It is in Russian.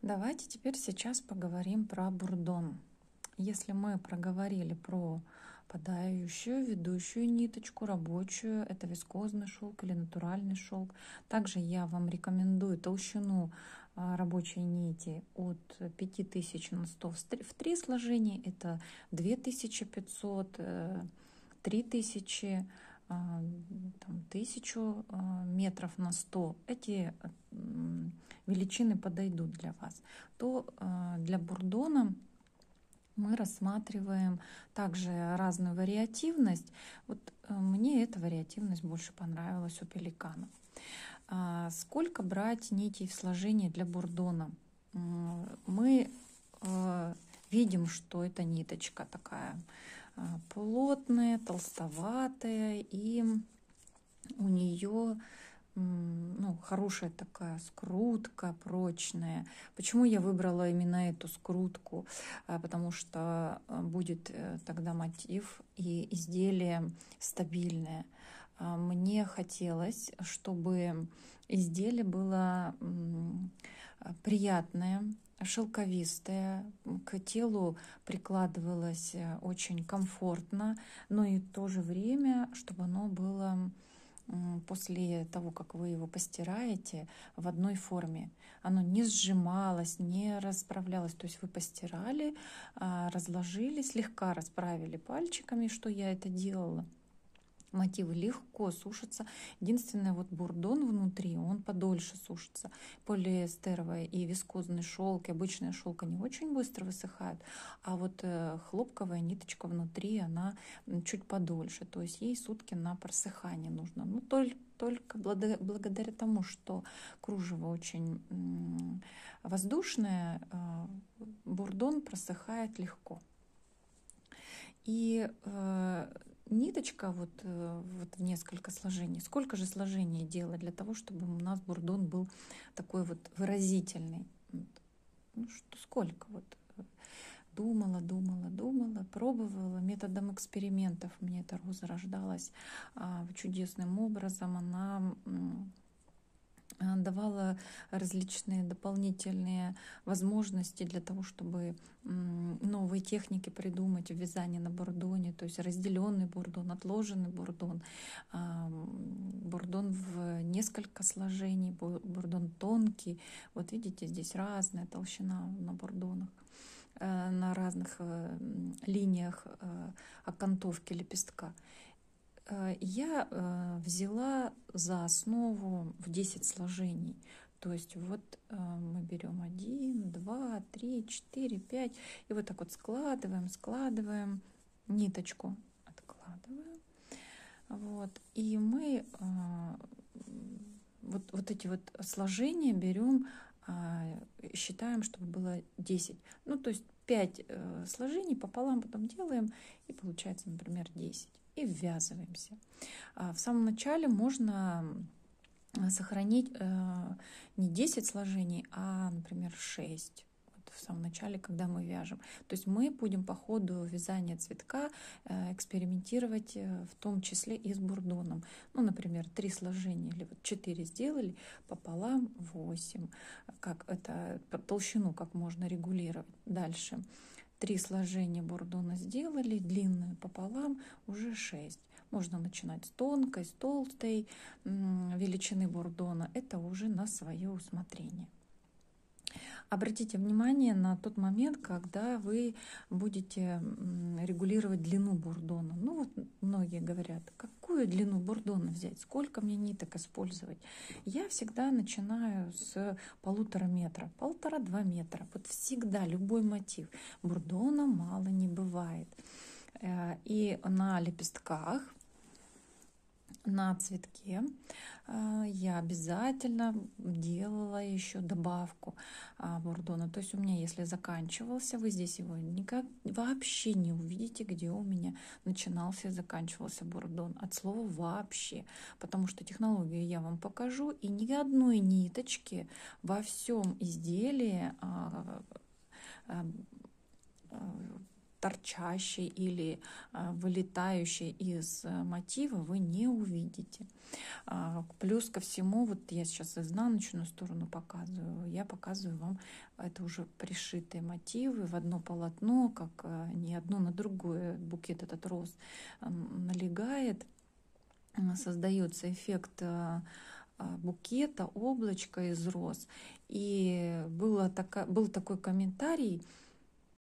Давайте теперь сейчас поговорим про бурдон. Если мы проговорили про подающую, ведущую ниточку, рабочую, это вискозный шелк или натуральный шелк. Также я вам рекомендую толщину рабочей нити от 5000 на 100 в 3 сложения. Это 2500, 3000, 1000 метров на 100. Эти величины подойдут для вас. То для бурдона мы рассматриваем также разную вариативность. Вот мне эта вариативность больше понравилась у пеликана. Сколько брать нитей в сложении для бурдона? Мы видим, что эта ниточка такая плотная, толстоватая, и у нее хорошая такая скрутка, прочная. Почему я выбрала именно эту скрутку? Потому что будет тогда мотив и изделие стабильное. Мне хотелось, чтобы изделие было приятное, шелковистое, к телу прикладывалось очень комфортно, но и в то же время, чтобы оно было после того, как вы его постираете, в одной форме. Оно не сжималось, не расправлялось. То есть вы постирали, разложили, слегка расправили пальчиками, что я это делала. Мотивы легко сушатся. Единственное, вот бурдон внутри, он подольше сушится. Полиэстеровый и вискозный шелк, и обычный шелк, они очень быстро высыхают. А вот хлопковая ниточка внутри, она чуть подольше. То есть ей сутки на просыхание нужно. Ну, только благодаря тому, что кружево очень воздушное, бурдон просыхает легко. И ниточка вот в несколько сложений. Сколько же сложений делать для того, чтобы у нас бурдон был такой вот выразительный? Ну, сколько вот? Думала, пробовала методом экспериментов. Мне эта роза рождалась чудесным образом. Она давала различные дополнительные возможности для того, чтобы новые техники придумать в вязании на бурдоне, то есть разделенный бурдон, отложенный бурдон, бурдон в несколько сложений, бурдон тонкий. Вот видите, здесь разная толщина на бурдонах, на разных линиях окантовки лепестка. Я взяла за основу в 10 сложений. То есть вот мы берем 1, 2, 3, 4, 5 и вот так вот складываем ниточку, откладываем. Вот. И мы вот эти вот сложения берем, считаем, чтобы было 10. Ну, то есть 5 сложений пополам потом делаем, и получается, например, 10. И ввязываемся. В самом начале можно сохранить не 10 сложений, а, например, 6. Вот в самом начале, когда мы вяжем. То есть мы будем по ходу вязания цветка экспериментировать в том числе и с бурдоном. Ну, например, 3 сложения или вот 4 сделали, пополам 8. Как это, толщину как можно регулировать. Дальше. 3 сложения бурдона сделали, длинную пополам, уже 6. Можно начинать с тонкой, с толстой величины бурдона. Это уже на свое усмотрение. Обратите внимание на тот момент, когда вы будете регулировать длину бурдона. Ну вот многие говорят, какую длину бурдона взять, сколько мне ниток использовать. Я всегда начинаю с 1,5 метра, 1,5-2 метра. Вот всегда любой мотив. Бурдона мало не бывает. И на лепестках, на цветке я обязательно делала еще добавку бурдона. То есть у меня, если заканчивался, вы здесь его никак вообще не увидите, где у меня начинался и заканчивался бурдон. От слова вообще. Потому что технологию я вам покажу, и ни одной ниточки во всем изделии торчащей или вылетающей из мотива вы не увидите. Плюс ко всему, вот я сейчас изнаночную сторону показываю, я показываю вам это уже пришитые мотивы в одно полотно, как не одно на другое букет этот роз налегает, создается эффект букета, облачко из роз. И был такой комментарий